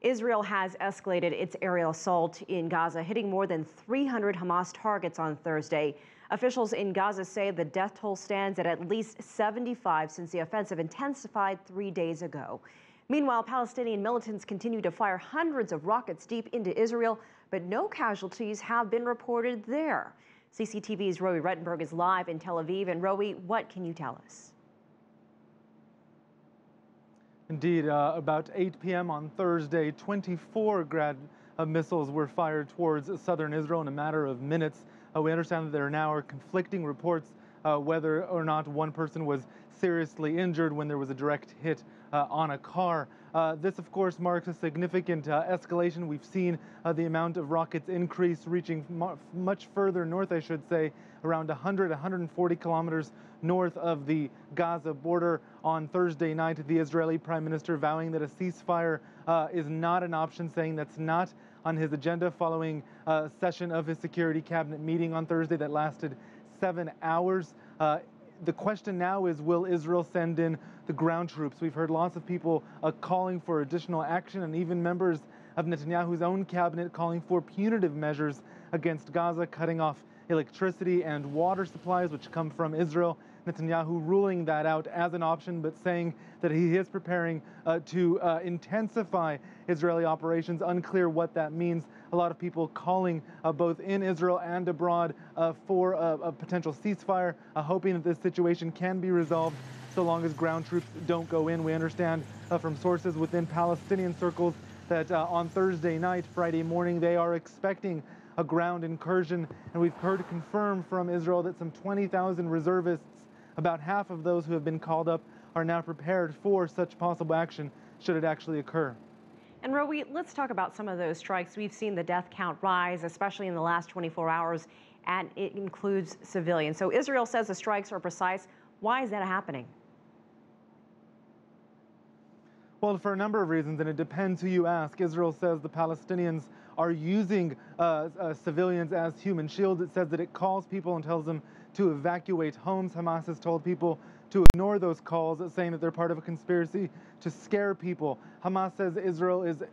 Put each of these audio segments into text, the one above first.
Israel has escalated its aerial assault in Gaza, hitting more than 300 Hamas targets on Thursday. Officials in Gaza say the death toll stands at least 75 since the offensive intensified 3 days ago. Meanwhile, Palestinian militants continue to fire hundreds of rockets deep into Israel, but no casualties have been reported there. CCTV's Roee Ruttenberg is live in Tel Aviv. And Roee, what can you tell us? Indeed, about 8 p.m. on Thursday, 24 Grad missiles were fired towards southern Israel in a matter of minutes. We understand that there now are conflicting reports whether or not one person was seriously injured when there was a direct hit on a car. This, of course, marks a significant escalation. We've seen the amount of rockets increase, reaching much further north, I should say, around 140 kilometers north of the Gaza border. On Thursday night, the Israeli Prime Minister vowing that a ceasefire is not an option, saying that's not on his agenda, following a session of his Security Cabinet meeting on Thursday that lasted 7 hours. The question now is, will Israel send in the ground troops? We've heard lots of people calling for additional action, and even members of Netanyahu's own cabinet calling for punitive measures against Gaza, cutting off electricity and water supplies which come from Israel. Netanyahu ruling that out as an option, but saying that he is preparing to intensify Israeli operations. Unclear what that means. A lot of people calling both in Israel and abroad for a potential ceasefire, hoping that this situation can be resolved so long as ground troops don't go in. We understand from sources within Palestinian circles that on Thursday night, Friday morning, they are expecting a ground incursion, and we've heard confirmed from Israel that some 20,000 reservists, about half of those who have been called up, are now prepared for such possible action should it actually occur. And Roee, let's talk about some of those strikes. We've seen the death count rise, especially in the last 24 hours, and it includes civilians. So Israel says the strikes are precise. Why is that happening? Well, for a number of reasons, and it depends who you ask. Israel says the Palestinians are using civilians as human shields. It says that it calls people and tells them to evacuate homes. Hamas has told people to ignore those calls, saying that they're part of a conspiracy to scare people. Hamas says Israel is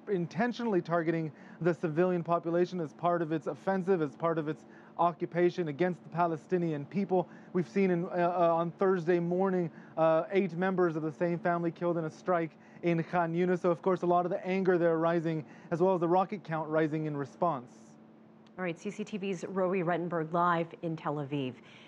intentionally targeting the civilian population as part of its offensive, as part of its occupation against the Palestinian people. We've seen on Thursday morning 8 members of the same family killed in a strike in Khan Yunis. So, of course, a lot of the anger there rising, as well as the rocket count rising in response. All right, CCTV's Roee Ruttenberg live in Tel Aviv.